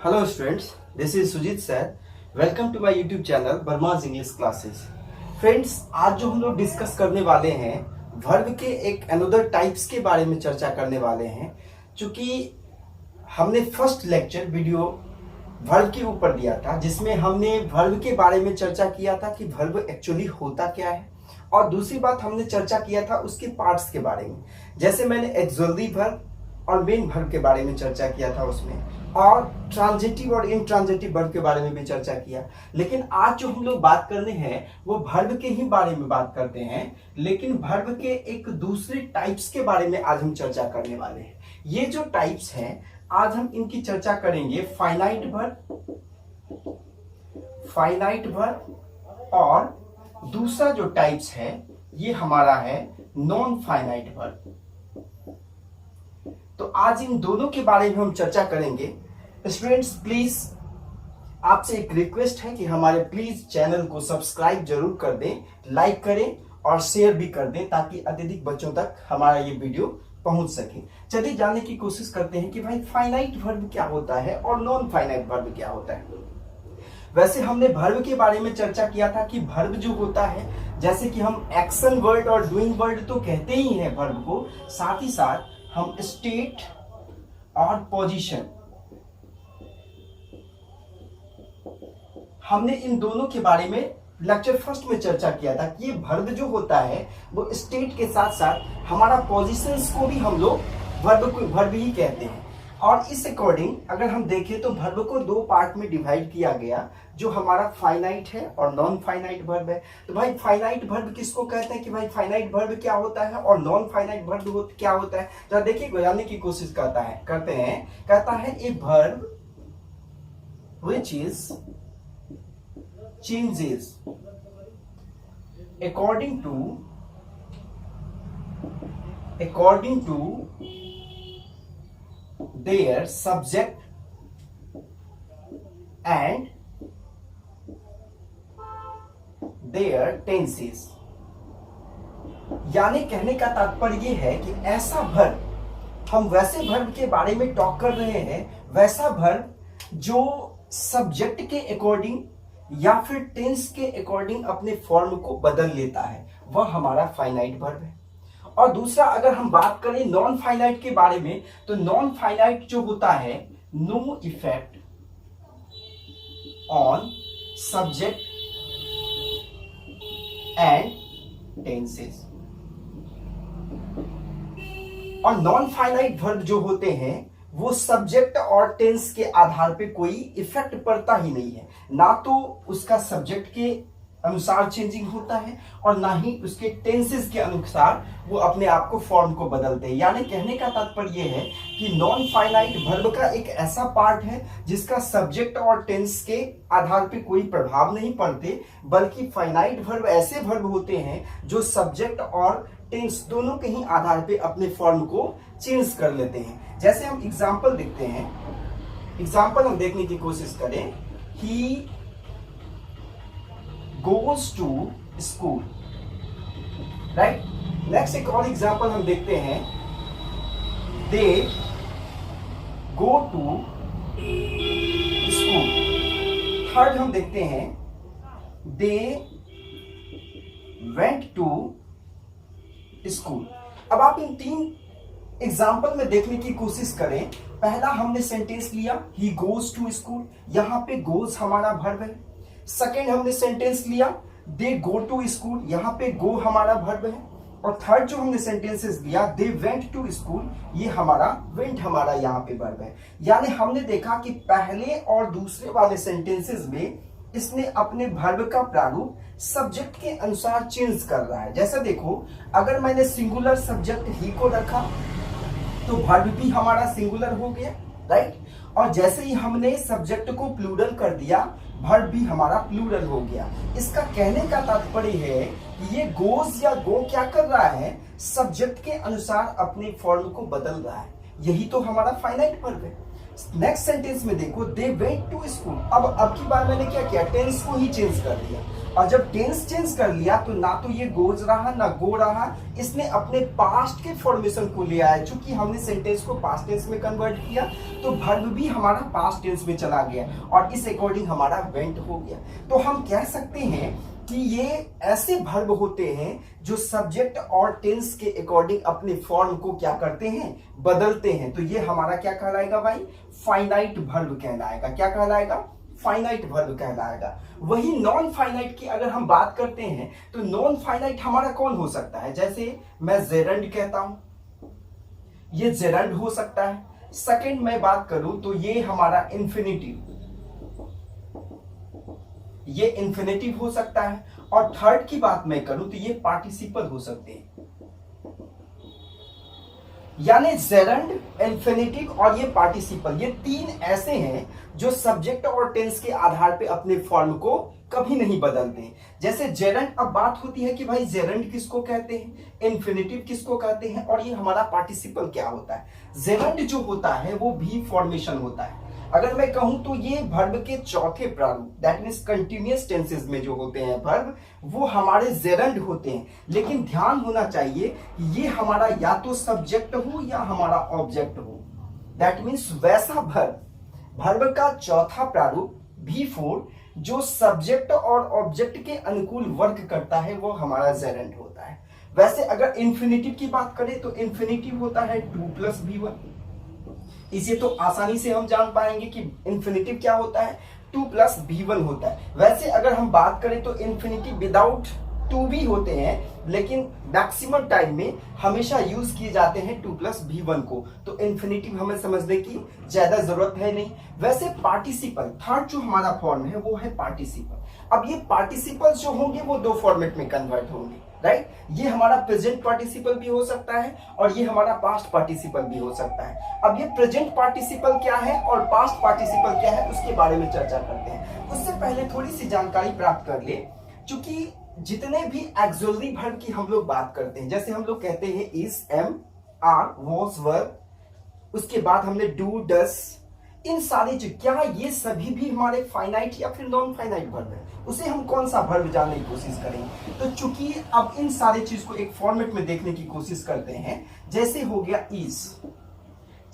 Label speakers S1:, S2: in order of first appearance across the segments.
S1: Hello students, this is Sujit sir. Welcome to my YouTube channel Burma's English Classes. Friends, आज जो हम लोग discuss करने वाले हैं वर्ब के एक अनदर टाइप्स के बारे में चर्चा करने वाले हैं। चूंकि हमने फर्स्ट लेक्चर वीडियो वर्ब के ऊपर दिया था जिसमें हमने वर्ब के बारे में चर्चा किया था कि वर्ब एक्चुअली होता क्या है, और दूसरी बात हमने चर्चा किया था उसके पार्ट्स के बारे में। जैसे मैंने एक्सुअली वर्ब और मेन वर्ब के बारे में चर्चा किया था उसमें, और ट्रांजिटिव और इंट्रांजिटिव वर्ब के बारे में भी चर्चा किया। लेकिन आज जो हम लोग बात करने हैं वो वर्ब के ही बारे में बात करते हैं, लेकिन वर्ब के एक दूसरे टाइप्स के बारे में आज हम चर्चा करने वाले हैं। ये जो टाइप्स हैं आज हम इनकी चर्चा करेंगे, फाइनाइट वर्ब और दूसरा जो टाइप्स है ये हमारा है नॉन फाइनाइट वर्ब। तो आज इन दोनों के बारे में हम चर्चा करेंगे। स्टूडेंट्स, प्लीज आपसे एक रिक्वेस्ट है कि हमारे प्लीज चैनल को सब्सक्राइब जरूर कर दें, लाइक करें और शेयर भी कर दें ताकि अत्यधिक बच्चों तक हमारा ये वीडियो पहुंच सके। चलिए जानने की कोशिश करते हैं कि भाई फाइनाइट वर्ब क्या होता है और नॉन फाइनाइट वर्ब क्या होता है। वैसे हमने वर्ब के बारे में चर्चा किया था कि वर्ब जो होता है, जैसे कि हम एक्शन वर्ड और डूइंग वर्ड तो कहते ही हैं वर्ब को, साथ ही साथ हम स्टेट और पोजीशन, हमने इन दोनों के बारे में लेक्चर फर्स्ट में चर्चा किया था कि ये वर्ब जो होता है वो स्टेट के साथ साथ हमारा पोजीशंस को भी हम लोग वर्ब ही कहते हैं। और इस अकॉर्डिंग अगर हम देखें तो वर्ब को दो पार्ट में डिवाइड किया गया, जो हमारा फाइनाइट है और नॉन फाइनाइट वर्ब है। तो भाई फाइनाइट वर्ब किसको कहते हैं कि भाई फाइनाइट वर्ब क्या होता है और नॉन फाइनाइट वर्ब क्या होता है, जरा देखिए जानने की कोशिश कहता है a verb which is changes according to their subject and their tenses। यानी कहने का तात्पर्य ये है कि ऐसा वर्ब, हम वैसे वर्ब के बारे में टॉक कर रहे हैं, वैसा वर्ब जो सब्जेक्ट के अकॉर्डिंग या फिर टेंस के अकॉर्डिंग अपने फॉर्म को बदल लेता है, वह हमारा फाइनाइट वर्ब है। और दूसरा अगर हम बात करें नॉन फाइनाइट के बारे में, तो नॉन फाइनाइट जो होता है, no effect on subject and tenses. और नॉन फाइनाइट वर्ब जो होते हैं वो सब्जेक्ट और टेंस के आधार पे कोई इफेक्ट पड़ता ही नहीं है, ना तो उसका सब्जेक्ट के अनुसार चेंजिंग होता है और ना ही उसके टेंसेस के अनुसार वो अपने आप को फॉर्म को बदलते हैं। यानी कहने का तात्पर्य है कि नॉन फाइनाइट वर्ब का एक ऐसा पार्ट है जिसका सब्जेक्ट और टेंस के आधार पे कोई प्रभाव नहीं पड़ते, बल्कि फाइनाइट वर्ब ऐसे वर्ब होते हैं जो सब्जेक्ट और टेंस दोनों के ही आधार पे अपने फॉर्म को चेंज कर लेते हैं। जैसे हम एग्जाम्पल देखते हैं, एग्जाम्पल हम देखने की कोशिश करें। He goes to school, right. Next एक और एग्जाम्पल हम देखते हैं, they go to school. Third हम देखते हैं, दे वेंट टू स्कूल। अब आप इन तीन एग्जाम्पल में देखने की कोशिश करें। पहला हमने सेंटेंस लिया, ही गोज टू स्कूल, यहां पे गोज हमारा वर्ब है। सेकेंड हमने सेंटेंस लिया, दे गो टू स्कूल, यहां पे गो हमारा वर्ब है। और थर्ड जो हमने सेंटेंसेस लिया, दे वेंट टू स्कूल, ये हमारा वेंट हमारा यहाँ पे वर्ब है। यानी हमने देखा कि पहले और दूसरे वाले सेंटेंसेस में इसने अपने वर्ब का प्रारूप सब्जेक्ट के अनुसार चेंज कर रहा है। जैसा देखो, अगर मैंने सिंगुलर सब्जेक्ट ही को रखा तो वर्ब भी हमारा सिंगुलर हो गया, राइट। और जैसे ही हमने सब्जेक्ट को प्लूरल कर दिया, वर्ब भी हमारा प्लूरल हो गया। इसका कहने का तात्पर्य है कि ये गोज या गो क्या कर रहा है, सब्जेक्ट के अनुसार अपने फॉर्म को बदल रहा है। यही तो हमारा फाइनाइट वर्ब है। नेक्स्ट सेंटेंस में देखो, दे वेंट टू स्कूल। अब की बार मैंने क्या किया, टेंस को ही चेंज कर दिया, और जब टेंस चेंज कर लिया तो ना तो ये गोज रहा ना गो रहा, इसने अपने पास्ट के फॉर्मेशन को ले आया। चूंकि हमने सेंटेंस को पास्ट टेंस में कन्वर्ट किया तो वर्ब भी हमारा पास्ट टेंस में चला गया और इस अकॉर्डिंग हमारा वेंट हो गया। तो हम कह सकते हैं कि ये ऐसे वर्ब होते हैं जो सब्जेक्ट और टेंस के अकॉर्डिंग अपने फॉर्म को क्या करते हैं, बदलते हैं। तो ये हमारा क्या कहलाएगा भाई, फाइनाइट वर्ब कहलाएगा। क्या कहलाएगा, फाइनाइट वर्ब कहलाएगा। वही नॉन फाइनाइट की अगर हम बात करते हैं तो नॉन फाइनाइट हमारा कौन हो सकता है, जैसे मैं जेरंड कहता हूं, ये जेरंड हो सकता है। सेकंड मैं बात करूं तो ये हमारा इंफिनिटिव, ये इंफिनिटिव हो सकता है। और थर्ड की बात मैं करूं तो ये पार्टिसिपल हो सकते हैं। यानी जेरंड, इंफिनिटिव और ये पार्टिसिपल, ये तीन ऐसे हैं जो सब्जेक्ट और टेंस के आधार पे अपने फॉर्म को कभी नहीं बदलते। जैसे जेरंड, अब बात होती है कि भाई जेरंड किसको कहते हैं, इन्फिनिटिव किसको कहते हैं, और ये हमारा पार्टिसिपल क्या होता है। जेरंड जो होता है वो भी फॉर्मेशन होता है। अगर मैं कहूं तो ये वर्ब के चौथे प्रारूप, दैट मीन्स कंटिन्यूअस टेंसेस में जो होते हैं वर्ब, वो हमारे जेरंड होते हैं। लेकिन ध्यान होना चाहिए ये हमारा या तो सब्जेक्ट हो या हमारा ऑब्जेक्ट हो। दैट मीन्स वैसा वर्ब का चौथा प्रारूप V4 जो सब्जेक्ट और ऑब्जेक्ट के अनुकूल वर्क करता है वो हमारा जेरंड होता है। वैसे अगर इन्फिनिटिव की बात करें तो इन्फिनिटिव होता है 2 + V1। इसे तो आसानी से हम जान पाएंगे कि इन्फिनिटिव क्या होता है, 2 + V1 होता है। वैसे अगर हम बात करें तो इन्फिनिटिव विदाउट 2 भी होते हैं, लेकिन मैक्सिमम टाइम में हमेशा यूज किए जाते हैं 2 + V1 को। तो इन्फिनिटिव हमें समझने की ज्यादा जरूरत है नहीं। वैसे पार्टिसिपल, थर्ड जो हमारा फॉर्म है वो है पार्टिसिपल। अब ये पार्टिसिपल जो होंगे वो दो फॉर्मेट में कन्वर्ट होंगे, राइट। ये हमारा प्रेजेंट पार्टिसिपल भी हो सकता है और ये हमारा पास्ट पार्टिसिपल भी हो सकता है। अब ये प्रेजेंट पार्टिसिपल क्या है और पास्ट पार्टिसिपल क्या है उसके बारे में चर्चा करते हैं। उससे पहले थोड़ी सी जानकारी प्राप्त कर ले, क्योंकि जितने भी एक्सिलरी वर्ब की हम लोग बात करते हैं, जैसे हम लोग कहते हैं इज, एम, आर, वॉज, वर, उसके बाद हमने डू, डस, इन सारी चीज, क्या ये सभी भी हमारे फाइनाइट या फिर नॉन फाइनाइट वर्ब है, उसे हम कौन सा वर्ब जानने की कोशिश करेंगे। तो चूंकि अब इन सारी चीज को एक फॉर्मेट में देखने की कोशिश करते हैं, जैसे हो गया इज,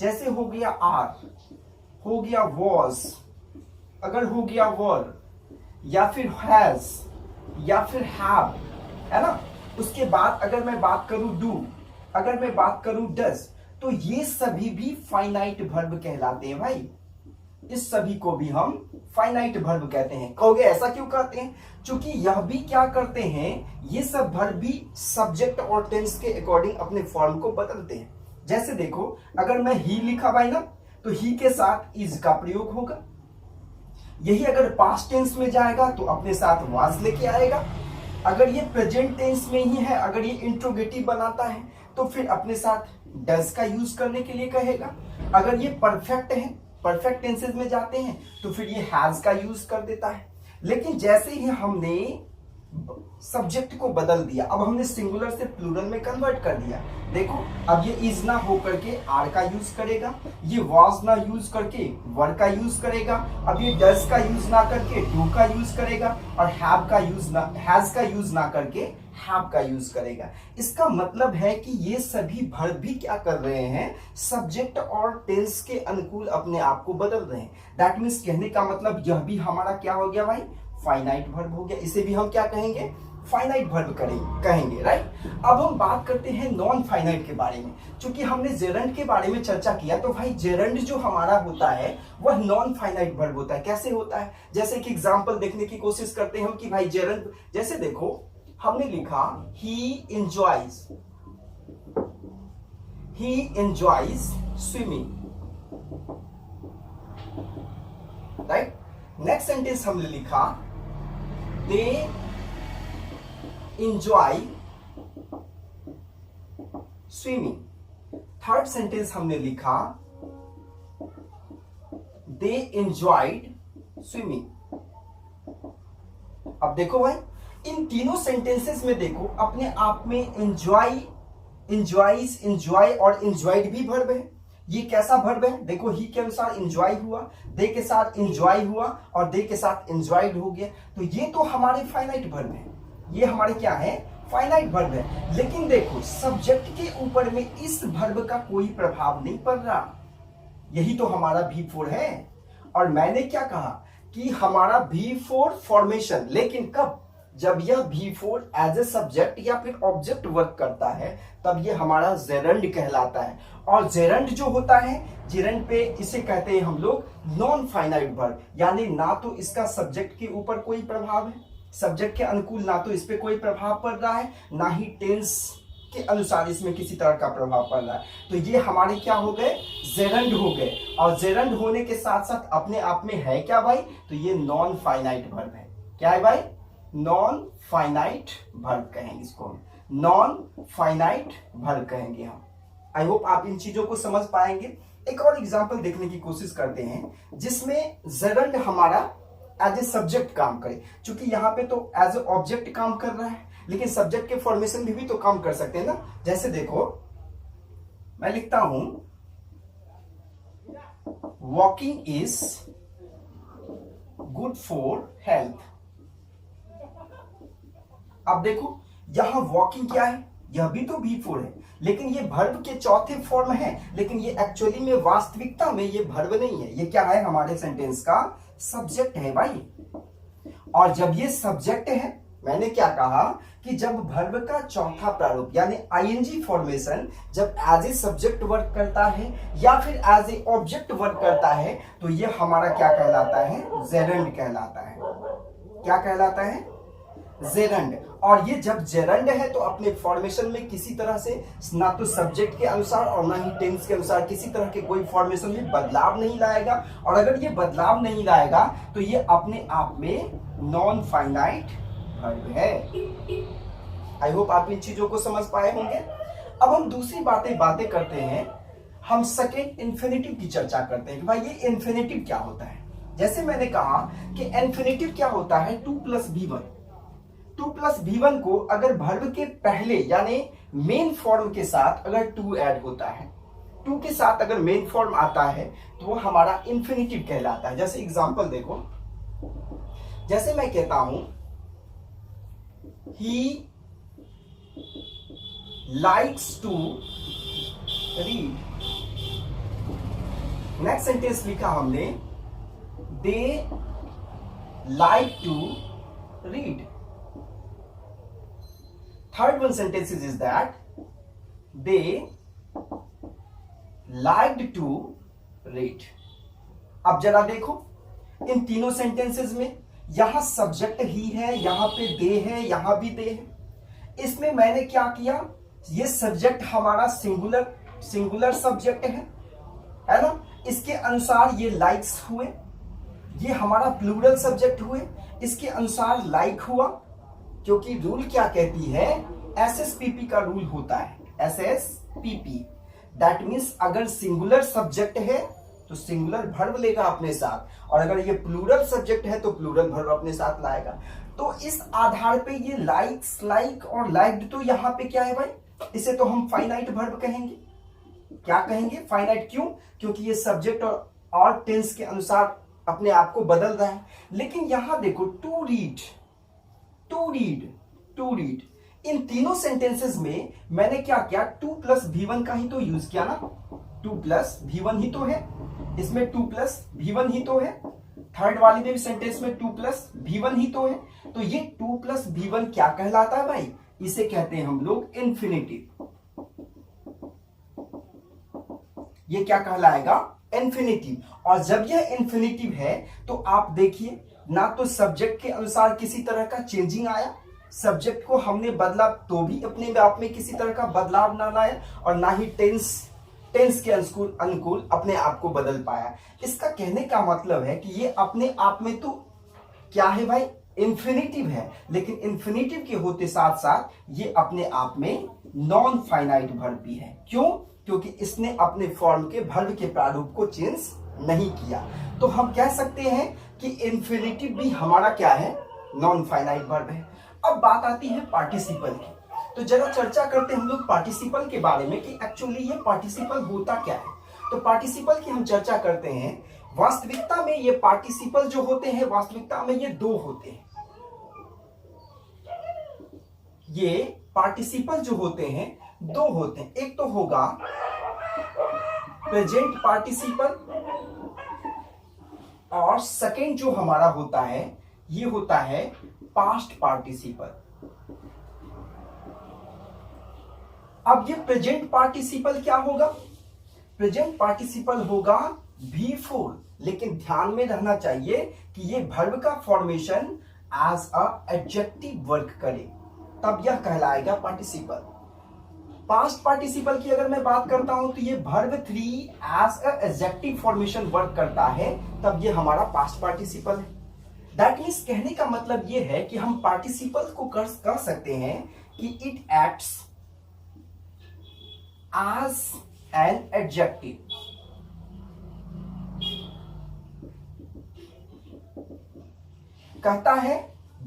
S1: जैसे हो गया आर, हो गया वॉज, अगर हो गया वर, या फिर हैज, या फिर हैव, है ना। उसके बाद अगर मैं बात करूं डू, अगर मैं बात करूं डज, तो ये सभी भी फाइनाइट वर्ब कहलाते हैं भाई। इस सभी को भी हम फाइनाइट वर्ब कहते हैं। कहोगे ऐसा क्यों कहते हैं, क्योंकि यह भी क्या करते हैं, ये सब वर्ब भी सब्जेक्ट और टेंस के अकॉर्डिंग अपने फॉर्म को बदलते हैं। जैसे देखो, अगर मैं ही लिखा भाई ना, तो ही के साथ इज का प्रयोग होगा। यही अगर पास्ट टेंस में जाएगा तो अपने साथ वाज लेके आएगा। अगर ये प्रेजेंट टेंस में ही है, अगर ये इंट्रोगेटिव बनाता है तो फिर अपने साथ डज का यूज करने के लिए कहेगा। अगर ये परफेक्ट है, परफेक्ट टेंसेस में जाते हैं तो फिर ये हैज का यूज कर देता है। लेकिन जैसे ही हमने सब्जेक्ट को बदल दिया, अब हमने सिंगुलर से प्लूरल में कन्वर्ट कर दिया। देखो, अब ये इज ना हो करके आर का यूज करेगा, ये वाज ना यूज करके वर का यूज करेगा, अब ये डज का यूज ना करके डू का यूज करेगा, और हैव का यूज ना, हैज का यूज ना करके हैव का यूज करेगा। इसका मतलब है कि ये सभी वर्ब भी क्या कर रहे हैं, सब्जेक्ट और टेंस के अनुकूल अपने आप को बदल रहे हैं। दैट मीन्स कहने का मतलब यह भी हमारा क्या हो गया भाई, फाइनाइट वर्ब हो गया। इसे भी हम क्या कहेंगे, फाइनाइट वर्ब कहेंगे, राइट। अब हम बात करते हैं नॉन फाइनाइट के बारे में। चूंकि हमने जेरंड के बारे में चर्चा किया, तो भाई जेरंड जो हमारा होता है वह नॉन फाइनाइट वर्ब होता है। कैसे होता है, जैसे कि एग्जांपल देखने की कोशिश करते हैं हम कि भाई जेरंड, जैसे देखो हमने लिखा he enjoys swimming, right. Next sentence हमने लिखा they enjoy swimming. Third sentence हमने लिखा दे एंजॉयड स्विमिंग। अब देखो भाई, इन तीनों सेंटेंसेस में देखो अपने आप में एंजॉय, एंजॉयज, एंजॉय और एंजॉयड भी वर्ब है। ये कैसा वर्ब है? देखो ही के अनुसार एंजॉय हुआ, दे के साथ एंजॉय हुआ और दे के साथ एंजॉयड हो गया। तो ये तो हमारे फाइनाइट वर्ब है, ये हमारे क्या है? फाइनाइट वर्ब है। लेकिन देखो सब्जेक्ट के ऊपर में इस वर्ब का कोई प्रभाव नहीं पड़ रहा, यही तो हमारा V4 है। और मैंने क्या कहा कि हमारा V4 फॉर्मेशन, लेकिन कब? जब यह V4 एज ए सब्जेक्ट या फिर ऑब्जेक्ट वर्क करता है तब यह हमारा जेरंड कहलाता है। और जेरंड जो होता है, जेरंड पे इसे कहते हैं हम लोग नॉन फाइनाइट वर्ब, यानी ना तो इसका सब्जेक्ट के ऊपर कोई प्रभाव है, सब्जेक्ट के अनुकूल ना तो इस पे कोई प्रभाव पड़ रहा है, ना ही टेंस के अनुसार इसमें किसी तरह का प्रभाव पड़ रहा है। तो ये हमारे क्या हो गए? जेरंड हो गए। और जेरंड होने के साथ साथ अपने आप में है क्या भाई? तो ये नॉन फाइनाइट वर्ब है। क्या है भाई? नॉन फाइनाइट वर्ब कहेंगे इसको हम, नॉन फाइनाइट वर्ब कहेंगे हम। आई होप आप इन चीजों को समझ पाएंगे। एक और एग्जांपल देखने की कोशिश करते हैं जिसमें जेरंड हमारा एज ए सब्जेक्ट काम करे। क्योंकि यहाँ पे तो एज ए ऑब्जेक्ट काम कर रहा है, लेकिन सब्जेक्ट के फॉर्मेशन में भी तो काम कर सकते हैं ना। जैसे देखो मैं लिखता हूं walking is good for health. अब देखो यहां वॉकिंग क्या है? यह भी तो V4 है, लेकिन ये वर्ब के चौथे फॉर्म है, लेकिन ये एक्चुअली में वास्तविकता में ये वर्ब नहीं है। ये क्या है? हमारे सेंटेंस का सब्जेक्ट है भाई। और जब ये सब्जेक्ट है, मैंने क्या कहा कि जब वर्ब का चौथा प्रारूप यानी आईएनजी फॉर्मेशन जब एज ए सब्जेक्ट वर्क करता है या फिर एज ए ऑब्जेक्ट वर्क करता है तो ये हमारा क्या कहलाता है? जेरंड कहलाता है। क्या कहलाता है? जेरंड। और ये जब जेरंड है तो अपने फॉर्मेशन में किसी तरह से ना तो सब्जेक्ट के अनुसार और ना ही टेंस के अनुसार किसी तरह के कोई फॉर्मेशन में बदलाव नहीं लाएगा। और अगर ये बदलाव नहीं लाएगा तो ये अपने आप में नॉन फाइनाइट वर्ब है। आई होप आप इन चीजों को समझ पाए होंगे। अब हम दूसरी बातें करते हैं। हम सेकेंड इन्फिनेटिव की चर्चा करते हैं कि भाई ये इन्फिनेटिव क्या होता है। जैसे मैंने कहा कि इन्फिनेटिव क्या होता है? 2 + V1। 2 + V1 को अगर वर्ब के पहले यानी मेन फॉर्म के साथ अगर 2 ऐड होता है, 2 के साथ अगर मेन फॉर्म आता है तो वो हमारा इन्फिनेटिव कहलाता है। जैसे एग्जांपल देखो, जैसे मैं कहता हूं he likes to read, next sentence लिखा हमने they like to read। Third one sentence is that they liked to read। अब जरा देखो इन तीनों सेंटेंसेस में यहां सब्जेक्ट ही है, यहां पे दे है, यहां भी दे है। इसमें मैंने क्या किया? ये सब्जेक्ट हमारा सिंगुलर सब्जेक्ट है ना? इसके अनुसार ये लाइक्स हुए। ये हमारा प्लूरल सब्जेक्ट हुए, इसके अनुसार लाइक हुआ। क्योंकि रूल क्या कहती है? SSPP का रूल होता है, SSPP। दैट मीन्स अगर सिंगुलर सब्जेक्ट है तो सिंगुलर वर्ब लेगा अपने साथ, और अगर ये प्लूरल सब्जेक्ट है तो प्लूरल वर्ब अपने साथ लाएगा। तो इस आधार पे ये लाइक्स, लाइक और लाइक्ड तो यहाँ पे क्या है भाई? इसे तो हम फाइनाइट वर्ब कहेंगे। क्या कहेंगे? फाइनाइट। क्यों? क्योंकि ये सब्जेक्ट और टेंस के अनुसार अपने आप को बदल रहा है। लेकिन यहां देखो टू रीड, इन तीनों सेंटेंसेस में मैंने क्या किया? 2 + V1 का ही तो यूज किया ना। 2 + V1 ही तो है, इसमें 2 + V1 ही तो है। थर्ड वाली में भी सेंटेंस में 2 + V1 ही तो है। तो ये 2 + V1 क्या कहलाता है भाई? इसे कहते हैं हम लोग इन्फिनेटिव। ये क्या कहलाएगा? इन्फिनेटिव। और जब यह इन्फिनेटिव है तो आप देखिए ना तो सब्जेक्ट के अनुसार किसी तरह का चेंजिंग आया, सब्जेक्ट को हमने बदला तो भी अपने आप में किसी तरह का बदलाव ना लाया, और ना ही टेंस के अनुकूल अपने आप को बदल पाया। इसका कहने का मतलब है कि ये अपने आप में तो क्या है भाई? इन्फिनेटिव है, लेकिन इन्फिनेटिव के होते साथ साथ ये अपने आप में नॉन फाइनाइट वर्ब भी है। क्यों? क्योंकि इसने अपने फॉर्म के वर्ब के प्रारूप को चेंज नहीं किया। तो हम कह सकते हैं कि इन्फिनेटिव भी हमारा क्या है? नॉन फाइनाइट वर्ब है। अब बात आती है पार्टिसिपल की। तो जरा चर्चा करते हैं हम लोग पार्टिसिपल के बारे में कि एक्चुअली ये पार्टिसिपल होता क्या है। तो पार्टिसिपल की हम चर्चा करते हैं। वास्तविकता में ये पार्टिसिपल जो होते हैं, वास्तविकता में ये दो होते हैं। ये पार्टिसिपल जो होते हैं दो होते हैं। एक तो होगा प्रेजेंट पार्टिसिपल और सेकंड जो हमारा होता है ये होता है पास्ट पार्टिसिपल। अब ये प्रेजेंट पार्टिसिपल क्या होगा? प्रेजेंट पार्टिसिपल होगा V4, लेकिन ध्यान में रहना चाहिए कि ये वर्ब का formation as a adjective work करे, तब यह कहलाएगा पार्टिसिपल। पास्ट पार्टिसिपल की अगर मैं बात करता हूं तो ये verb 3 as a adjective formation work करता है, तब ये हमारा पास्ट पार्टिसिपल है। दैट मीन्स कहने का मतलब ये है कि हम पार्टिसिपल को कह सकते हैं कि it acts as an adjective. कहता है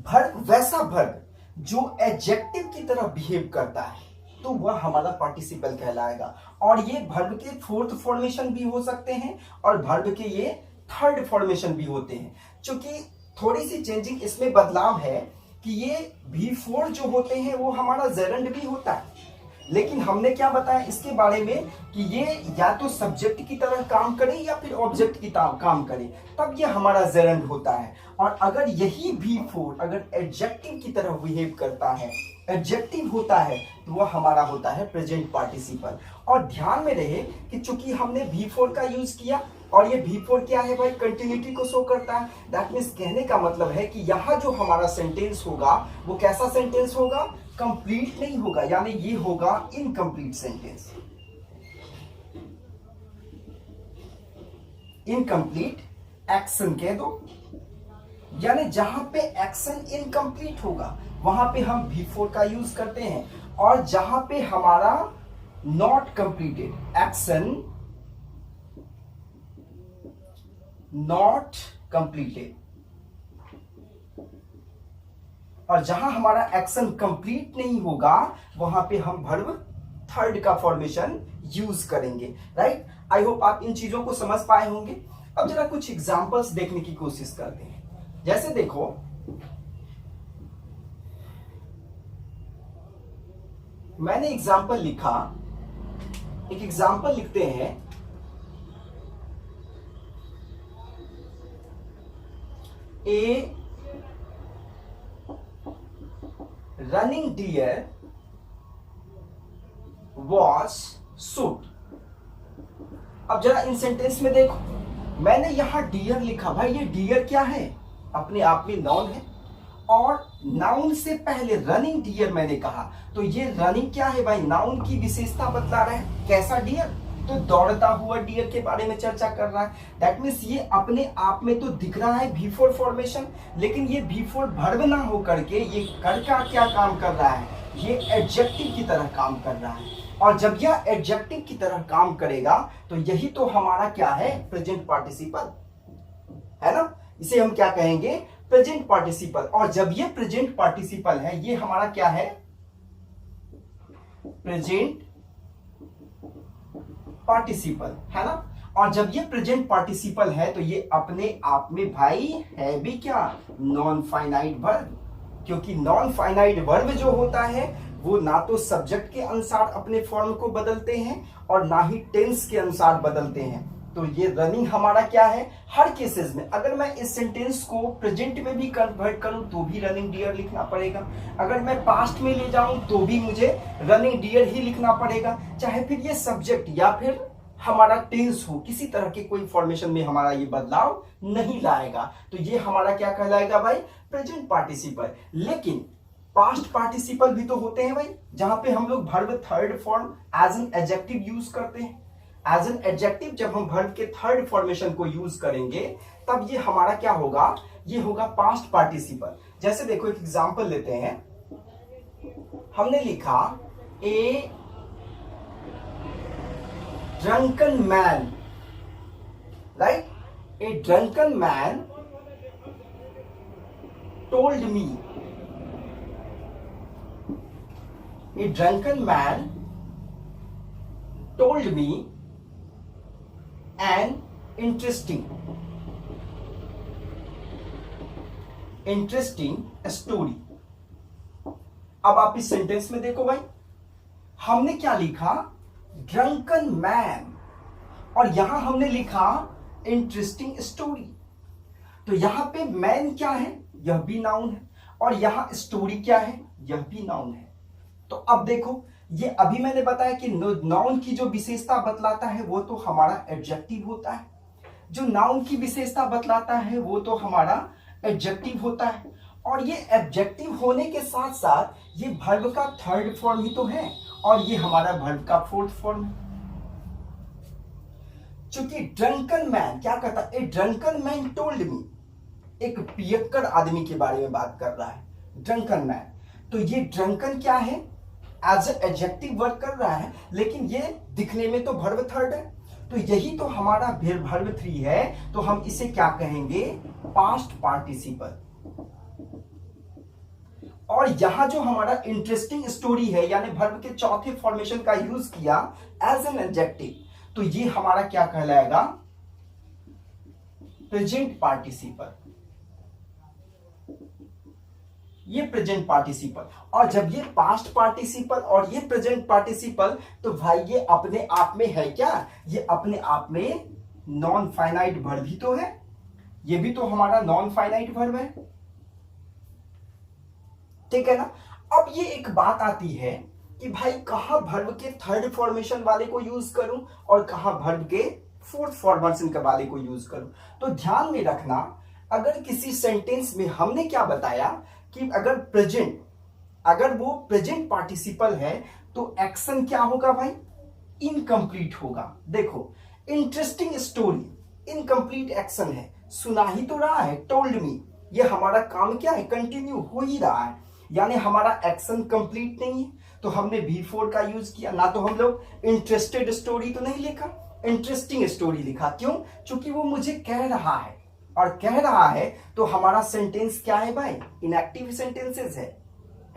S1: वर्ब, वैसा वर्ब जो एडजेक्टिव की तरह बिहेव करता है, तो वह हमारा पार्टिसिपल कहलाएगा। और ये वर्ब के फोर्थ फॉर्मेशन भी हो सकते हैं और वर्ब के ये थर्ड फॉर्मेशन भी होते हैं। क्योंकि थोड़ी सी चेंजिंग इसमें बदलाव है कि ये V4 जो होते हैं वो हमारा जेरंड भी होता है, लेकिन हमने क्या बताया इसके बारे में कि ये या तो सब्जेक्ट की तरह काम करे या फिर ऑब्जेक्ट की तरह काम करे, तब ये हमारा जेरंड होता है। और अगर यही V4 अगर एडजेक्टिव की तरह बिहेव करता है, एडजेक्टिव होता है, तो वह हमारा होता है प्रेजेंट पार्टिसिपल। और ध्यान में रहे कि चूंकि हमने V4 का यूज किया और ये V4 क्या है भाई? कंटिन्यूटी को शो करता है। दैट मीन्स कहने का मतलब है कि यहां जो हमारा सेंटेंस होगा वो कैसा सेंटेंस होगा? कंप्लीट नहीं होगा, यानी ये होगा इनकम्प्लीट सेंटेंस। इनकम्प्लीट एक्शन कह दो, यानी जहां पे एक्शन इनकम्प्लीट होगा वहां पे हम V4 का यूज करते हैं, और जहां पे हमारा not completed action, not completed, और जहां हमारा एक्शन कंप्लीट नहीं होगा वहां पे हम वर्ब थर्ड का फॉर्मेशन यूज करेंगे। राइट, आई होप आप इन चीजों को समझ पाए होंगे। अब जरा कुछ एग्जांपल्स देखने की कोशिश करते हैं। जैसे देखो, मैंने एग्जांपल लिखा, एक एग्जांपल लिखते हैं। ए रनिंग डियर वॉज शूट। अब जरा इन सेंटेंस में देखो, मैंने यहां डियर लिखा। भाई ये डियर क्या है? अपने आप में नाउन है, और नाउन से पहले रनिंग डियर मैंने कहा, तो ये रनिंग क्या है भाई? नाउन की विशेषता बतला रहा है। कैसा डियर? तो दौड़ता हुआ डियर के बारे में चर्चा कर रहा है। दैट मीन्स ये अपने आप में तो दिख रहा है V4 फॉर्मेशन, लेकिन ये V4 वर्ब ना हो करके ये कर का क्या काम कर रहा है? ये एडजेक्टिव की तरह काम कर रहा है। और जब यह एडजेक्टिव की तरह काम करेगा तो यही तो हमारा क्या है? प्रेजेंट पार्टिसिपल है ना। इसे हम क्या कहेंगे? Present participle. और जब ये प्रेजेंट पार्टिसिपल है, ये हमारा क्या है? प्रेजेंट पार्टिसिपल है ना। और जब ये प्रेजेंट पार्टिसिपल है तो ये अपने आप में भाई है भी क्या? Non finite verb. क्योंकि नॉन फाइनाइट वर्ब जो होता है वो ना तो सब्जेक्ट के अनुसार अपने फॉर्म को बदलते हैं और ना ही टेंस के अनुसार बदलते हैं। तो ये रनिंग हमारा क्या है? हर केसेस में अगर मैं इस सेंटेंस को प्रेजेंट में भी कन्वर्ट करूं तो भी रनिंग डियर लिखना पड़ेगा। अगर मैं पास्ट में ले जाऊं तो भी मुझे रनिंग डियर ही लिखना पड़ेगा, चाहे फिर ये सब्जेक्ट या फिर हमारा टेंस हो, किसी तरह के कोई फॉर्मेशन में हमारा ये बदलाव नहीं लाएगा। तो ये हमारा क्या कहलाएगा भाई? Present participle. लेकिन पास्ट पार्टिसिपल भी तो होते हैं भाई, जहां पे हम लोग verb third form as an adjective use करते हैं। एज एन एडजेक्टिव जब हम वर्ब के थर्ड फॉर्मेशन को यूज करेंगे तब ये हमारा क्या होगा? ये होगा पास्ट पार्टिसिपल। जैसे देखो एक एग्जांपल लेते हैं। हमने लिखा a drunken man, right? A drunken man told me, a drunken man told me an interesting story. अब आप इस सेंटेंस में देखो भाई, हमने क्या लिखा, ड्रंकन मैन, और यहां हमने लिखा इंटरेस्टिंग स्टोरी। तो यहां पे मैन क्या है, यह भी नाउन है, और यहां स्टोरी क्या है, यह भी नाउन है। तो अब देखो, ये अभी मैंने बताया कि नाउन की जो विशेषता बतलाता है वो तो हमारा एडजेक्टिव होता है, जो नाउन की विशेषता बतलाता है वो तो हमारा एडजेक्टिव होता है, और ये एडजेक्टिव होने के साथ साथ ये वर्ब का थर्ड फॉर्म ही तो है, और ये हमारा वर्ब का फोर्थ फॉर्म है। चूंकि ड्रंकन मैन क्या कहता है, ए ड्रंकन मैन टोल्ड मी, एक पियक्कड़ आदमी के बारे में बात कर रहा है, ड्रंकन मैन। तो ये ड्रंकन क्या है, एज एडजेक्टिव वर्क कर रहा है, लेकिन ये दिखने में तो वर्ब थर्ड है, तो यही तो हमारा वर्ब थ्री है, तो हम इसे क्या कहेंगे, पास्ट पार्टिसिपल। और यहां जो हमारा इंटरेस्टिंग स्टोरी है, यानी वर्ब के चौथे फॉर्मेशन का यूज किया एज एन एडजेक्टिव, तो ये हमारा क्या कहलाएगा, प्रेजेंट पार्टिसिपल। ये प्रेजेंट पार्टिसिपल, और जब ये पास्ट पार्टिसिपल और ये प्रेजेंट पार्टिसिपल, तो भाई ये अपने आप में है क्या, ये अपने आप में नॉन फाइनाइट वर्ब ही तो है, ये भी तो हमारा नॉन फाइनाइट वर्ब है, ठीक है ना। अब ये एक बात आती है कि भाई कहां वर्ब के थर्ड फॉर्मेशन वाले को यूज करूं और कहां वर्ब के फोर्थ फॉर्मेशन के वाले को यूज करूं। तो ध्यान में रखना, अगर किसी सेंटेंस में हमने क्या बताया कि अगर वो प्रेजेंट पार्टिसिपल है तो एक्शन क्या होगा भाई, इनकम्प्लीट होगा। देखो, इंटरेस्टिंग स्टोरी इनकम्प्लीट एक्शन है, सुना ही तो रहा है, टोल्ड मी, ये हमारा काम क्या है, कंटिन्यू हो ही रहा है, यानी हमारा एक्शन कंप्लीट नहीं है, तो हमने B4 का यूज किया ना। तो हम लोग इंटरेस्टेड स्टोरी तो नहीं लिखा, इंटरेस्टिंग स्टोरी लिखा। क्यों, क्योंकि वो मुझे कह रहा है, और कह रहा है तो हमारा सेंटेंस क्या है भाई, इनएक्टिव सेंटेंसेस है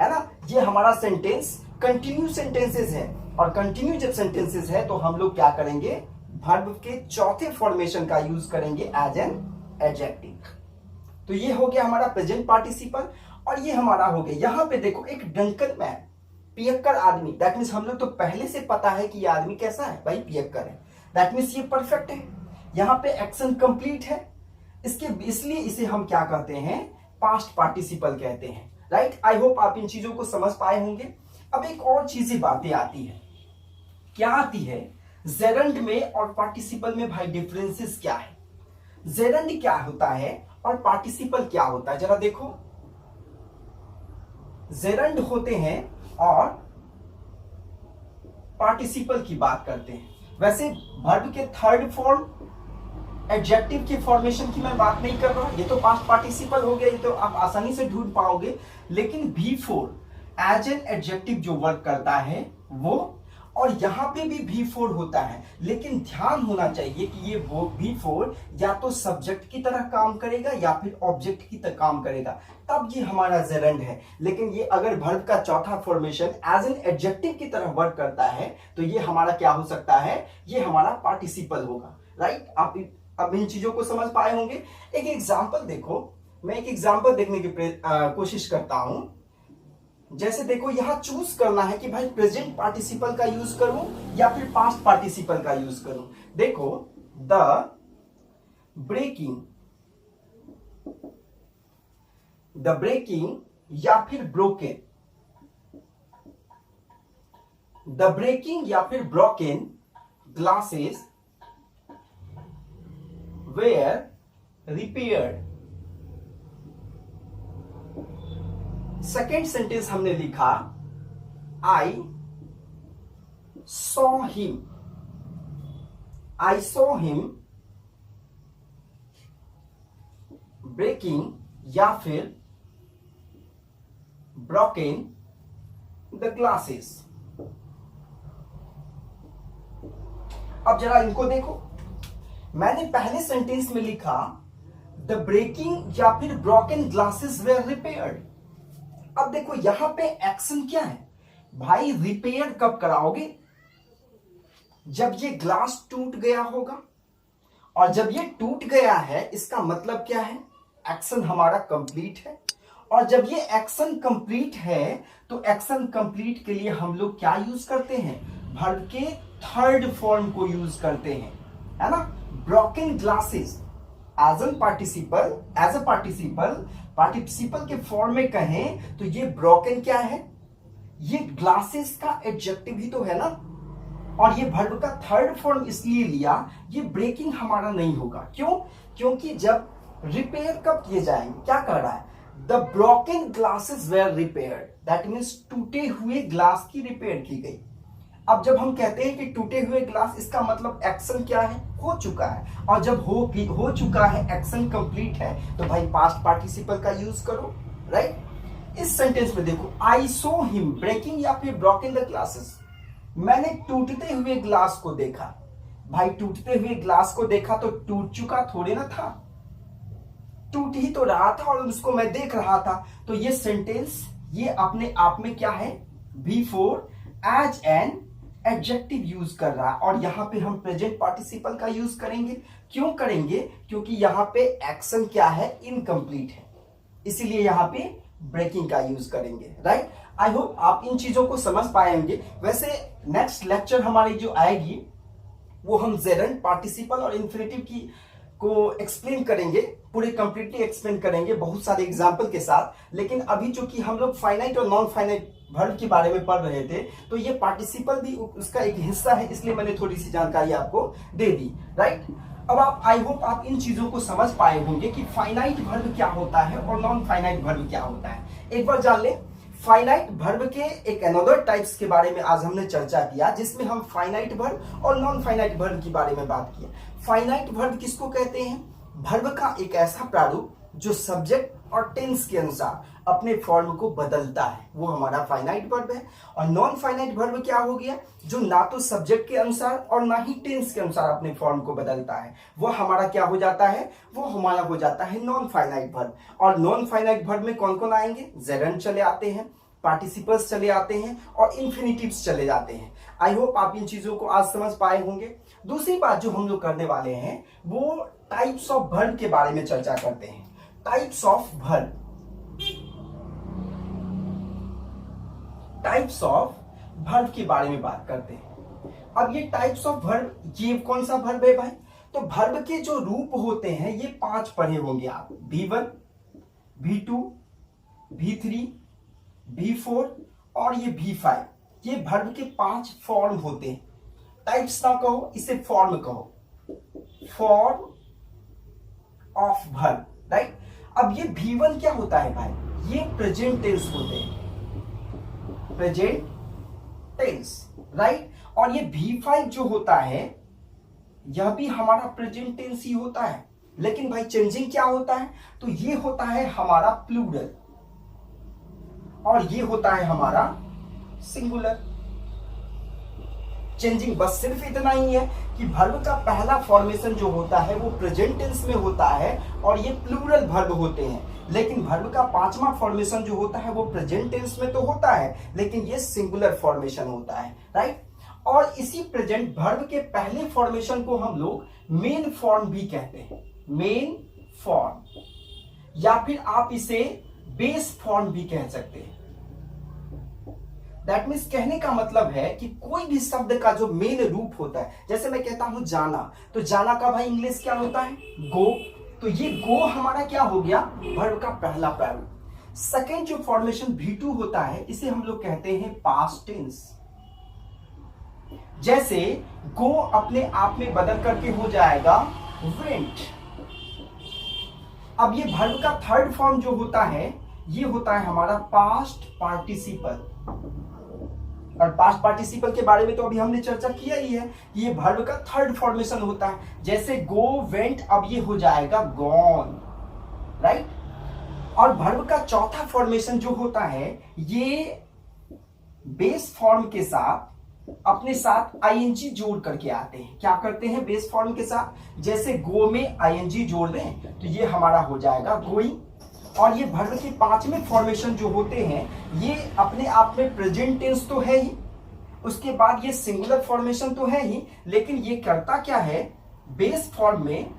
S1: ना। ये हमारा सेंटेंस कंटिन्यू सेंटेंसेस है, और कंटिन्यू जब सेंटेंसेस है तो हम लोग क्या करेंगे, वर्ब के चौथे फॉर्मेशन का यूज करेंगे एज एन एडजेक्टिव। तो ये हो गया हमारा प्रेजेंट पार्टिसिपल, और ये हमारा हो गया, यहां पे देखो एक ड्रंकन मैन, पियक्कड़ आदमी, दैट मीन्स हम लोग तो पहले से पता है कि ये आदमी कैसा है भाई, पियक्कड़ है, दैट मीन्स ये परफेक्ट है, यहां पे एक्शन कंप्लीट है, इसलिए इसे हम क्या कहते हैं, पास्ट पार्टिसिपल कहते हैं, राइट। आई होप आप इन चीजों को समझ पाए होंगे। अब एक और चीजें बातें आती है, क्या आती है, जेरंड में और पार्टिसिपल में भाई डिफरेंसेस क्या है, जेरंड क्या होता है और पार्टिसिपल क्या होता है, जरा देखो। जेरंड होते हैं और पार्टिसिपल की बात करते हैं। वैसे वर्ब के थर्ड फॉर्म एडजेक्टिव के फॉर्मेशन की मैं बात नहीं कर रहा, ये तो पास्ट पार्टिसिपल हो गया, ये तो आप आसानी से ढूंढ पाओगे। लेकिन B4 एज एन एडजेक्टिव जो वर्क करता है वो, और यहां पे भी B4 होता है, लेकिन ध्यान होना चाहिए कि ये वो B4 या तो सब्जेक्ट की तरह काम करेगा या फिर ऑब्जेक्ट की तरह काम करेगा, तब ये हमारा जेरंड है। लेकिन ये अगर वर्ब का चौथा फॉर्मेशन एज एन एडजेक्टिव की तरह वर्क करता है तो ये हमारा क्या हो सकता है, ये हमारा पार्टिसिपल होगा, राइट। आप अब इन चीजों को समझ पाए होंगे। एक एग्जाम्पल देखो, मैं एक एग्जाम्पल देखने की कोशिश करता हूं। जैसे देखो, यहां चूज करना है कि भाई प्रेजेंट पार्टिसिपल का यूज करूं या फिर पास्ट पार्टिसिपल का यूज करूं। देखो, द ब्रेकिंग या फिर ब्रोकन, द ब्रेकिंग या फिर broken glasses were repaired. Second sentence हमने लिखा, आई सॉ हिम ब्रेकिंग या फिर ब्रोकन द ग्लासेस। अब जरा इनको देखो, मैंने पहले सेंटेंस में लिखा द ब्रेकिंग या फिर ब्रोकन ग्लासेस वेयर रिपेयर्ड। अब देखो यहां पे एक्शन क्या है भाई, रिपेयर कब कराओगे, जब ये ग्लास टूट गया होगा, और जब ये टूट गया है इसका मतलब क्या है, एक्शन हमारा कंप्लीट है। और जब ये एक्शन कंप्लीट है तो एक्शन कंप्लीट के लिए हम लोग क्या यूज करते हैं, वर्ब के थर्ड फॉर्म को यूज करते हैं, है ना। Broken glasses as a participle के फॉर्म में कहें तो ये ब्रोकन क्या है, ये ग्लासेस का एडजेक्टिव ही तो है ना। और ये वर्ब का थर्ड फॉर्म इसलिए लिया, ये ब्रेकिंग हमारा नहीं होगा। क्यों, क्योंकि जब रिपेयर कब किए जाएंगे, क्या कह रहा है, the broken glasses were repaired, that means टूटे हुए ग्लास की रिपेयर की गई। अब जब हम कहते हैं कि टूटे हुए ग्लास, इसका मतलब एक्शन क्या है, हो चुका है। और जब हो चुका है, एक्शन कंप्लीट है, तो भाई पास्ट पार्टिसिपल का यूज करो, राइट। इस सेंटेंस में देखो, आई सो हिम ब्रेकिंग या फिर ब्रोकन द ग्लासेस, मैंने टूटते हुए ग्लास को देखा। भाई टूटते हुए ग्लास को देखा तो टूट चुका थोड़े ना था, टूट ही तो रहा था और उसको मैं देख रहा था। तो ये सेंटेंस ये अपने आप में क्या है, before as an adjective use कर रहा है। और यहां पे हम प्रेजेंट पार्टिसिपल का यूज करेंगे। क्यों करेंगे, क्योंकि यहां पे एक्शन क्या है, इनकम्प्लीट है, इसीलिए यहां पे ब्रेकिंग का यूज करेंगे, राइट। आई होप आप इन चीजों को समझ पाएंगे। वैसे नेक्स्ट लेक्चर हमारी जो आएगी वो हम जेरंड पार्टिसिपल और इन्फिनेटिव की को एक्सप्लेन करेंगे, पूरे कंप्लीटली एक्सप्लेन करेंगे बहुत सारे एग्जाम्पल के साथ। लेकिन अभी चूंकि हम लोग फाइनाइट और नॉन फाइनाइट वर्ब के बारे में पढ़ रहे थे, तो ये पार्टिसिपल भी उसका एक हिस्सा है, इसलिए मैंने थोड़ी सी जानकारी आपको दे दी, राइट। अब आप, आई होप आप इन चीजों को समझ पाए होंगे कि फाइनाइट वर्ब क्या होता है और नॉन फाइनाइट वर्ब क्या होता है। एक बार जान ले, फाइनाइट वर्ब के एक अनदर टाइप्स के बारे में आज हमने चर्चा किया, जिसमें हम फाइनाइट वर्ब और नॉन फाइनाइट वर्ब के बारे में बात की। फाइनाइट वर्ब किसको कहते हैं, वर्ब का एक ऐसा प्रारूप जो सब्जेक्ट और टेंस के अनुसार अपने फॉर्म को बदलता है, वो हमारा फाइनाइट वर्ब है। और नॉन फाइनाइट वर्ब क्या हो गया, जो ना तो सब्जेक्ट के अनुसार और ना ही टेंस के अनुसार अपने फॉर्म को बदलता है, वो हमारा क्या हो जाता है, वो हमारा हो जाता है नॉन फाइनाइट वर्ब। और नॉन फाइनाइट वर्ब में कौन कौन आएंगे, जेरंड चले आते हैं, पार्टिसिपल्स चले आते हैं और इन्फिनिटिव्स चले जाते हैं। आई होप आप इन चीजों को आज समझ पाए होंगे। दूसरी बात जो हम लोग करने वाले हैं वो टाइप्स ऑफ वर्ब के बारे में चर्चा करते हैं। Types of verb, types of verb के बारे में बात करते हैं। अब ये टाइप्स ऑफ वर्ब, ये कौन सा वर्ब है भाई, तो वर्ब के जो रूप होते हैं ये 5 पढ़े होंगे आप, V1, V2, V3, V4 और ये V5। ये वर्ब के 5 फॉर्म होते हैं। टाइप्स ना कहो, इसे फॉर्म कहो, फॉर्म ऑफ वर्ब, राइट। अब ये V1 क्या होता है भाई, ये प्रेजेंट टेंस होते हैं, प्रेजेंट टेंस, राइट। और ये V5 जो होता है यह भी हमारा प्रेजेंट टेंस ही होता है, लेकिन भाई चेंजिंग क्या होता है, तो ये होता है हमारा प्लूरल और ये होता है हमारा सिंगुलर। चेंजिंग बस सिर्फ इतना ही है कि वर्ब का पहला फॉर्मेशन जो होता है वो प्रेजेंट टेंस में होता है और ये प्लूरल वर्ब होते हैं। लेकिन वर्ब का 5वां फॉर्मेशन जो होता है वो प्रेजेंट टेंस में तो होता है, लेकिन ये सिंगुलर फॉर्मेशन होता है, राइट। और इसी प्रेजेंट वर्ब के पहले फॉर्मेशन को हम लोग मेन फॉर्म भी कहते हैं, मेन फॉर्म, या फिर आप इसे बेस फॉर्म भी कह सकते हैं। दैट मीन्स कहने का मतलब है कि कोई भी शब्द का जो मेन रूप होता है, जैसे मैं कहता हूं जाना, तो जाना का भाई इंग्लिश क्या होता है, गो। तो ये गो हमारा क्या हो गया, वर्ब का पहला प्रारूप। सेकेंड जो फॉर्मेशन V2 होता है इसे हम लोग कहते हैं पास्ट टेंस। जैसे गो अपने आप में बदल करके हो जाएगा वेंट। अब ये वर्ब का थर्ड फॉर्म जो होता है ये होता है हमारा पास्ट पार्टिसिपल। और पास्ट पार्टिसिपल के बारे में तो अभी हमने चर्चा किया ही है, ये वर्ब का थर्ड फॉर्मेशन होता है। जैसे गो वेंट, अब ये हो जाएगा गॉन, राइट। और वर्ब का चौथा फॉर्मेशन जो होता है ये बेस फॉर्म के साथ अपने साथ आईएनजी जोड़ करके आते हैं। क्या करते हैं बेस फॉर्म के साथ, जैसे गो में आईएनजी जोड़ दें तो ये हमारा हो जाएगा गोइंग। और ये वर्ब के 5वें फॉर्मेशन जो होते हैं ये अपने आप में प्रेजेंट टेंस तो है ही, उसके बाद ये सिंगुलर फॉर्मेशन तो है ही, लेकिन ये करता क्या है, बेस फॉर्म में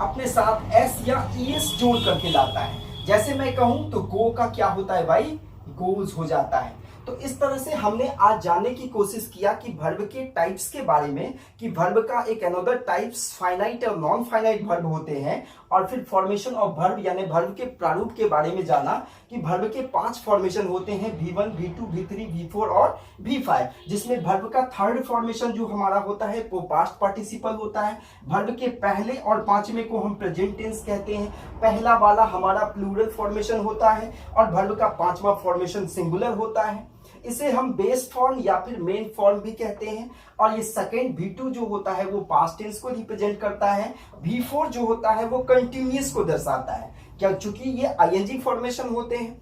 S1: अपने साथ एस या ईएस जोड़ करके लाता है। जैसे मैं कहूं तो गो का क्या होता है भाई, गोज हो जाता है। तो इस तरह से हमने आज जानने की कोशिश किया कि वर्ब के टाइप्स के बारे में, कि वर्ब का एक अनदर टाइप्स फाइनाइट और नॉन फाइनाइट वर्ब होते हैं, और फिर फॉर्मेशन ऑफ वर्ब यानी वर्ब के प्रारूप के बारे में जाना कि वर्ब के 5 फॉर्मेशन होते हैं, V1, V2, V3, V4 और V5, जिसमें वर्ब का थर्ड फॉर्मेशन जो हमारा होता है वो पास्ट पार्टिसिपल होता है। वर्ब के पहले और 5वें को हम प्रेजेंट टेंस कहते हैं। पहला वाला हमारा प्लूरल फॉर्मेशन होता है और वर्ब का 5वां फॉर्मेशन सिंगुलर होता है। इसे हम बेस फॉर्म या फिर मेन फॉर्म भी कहते हैं। और ये सेकेंड V2 जो होता है वो पास्ट टेंस को रिप्रेजेंट करता है। V4 जो होता है वो कंटिन्यूअस को दर्शाता है, क्या चूंकि ये आईएनजी फॉर्मेशन होते हैं।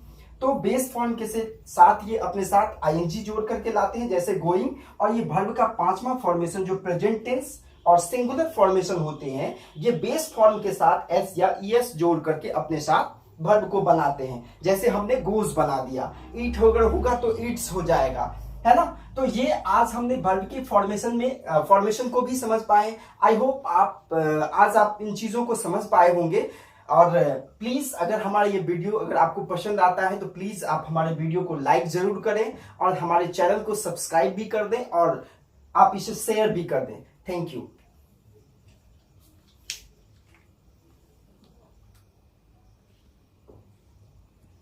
S1: तो बेस फॉर्म के साथ ये अपने साथ आईएनजी जोड़ करके लाते हैं, जैसे गोइंग। और ये वर्ब का 5वां फॉर्मेशन जो प्रेजेंट टेंस और सिंगुलर फॉर्मेशन होते हैं, ये बेस फॉर्म के साथ एस या ईएस जोड़ करके अपने साथ वर्ब को बनाते हैं। जैसे हमने गोज बना दिया, ईट होगा तो ईट्स हो जाएगा, है ना। तो ये आज हमने वर्ब की फॉर्मेशन को भी समझ पाए। आई होप आज आप इन चीजों को समझ पाए होंगे। और प्लीज अगर हमारा ये वीडियो अगर आपको पसंद आता है तो प्लीज आप हमारे वीडियो को लाइक जरूर करें और हमारे चैनल को सब्सक्राइब भी कर दें और आप इसे शेयर भी कर दें। Thank you.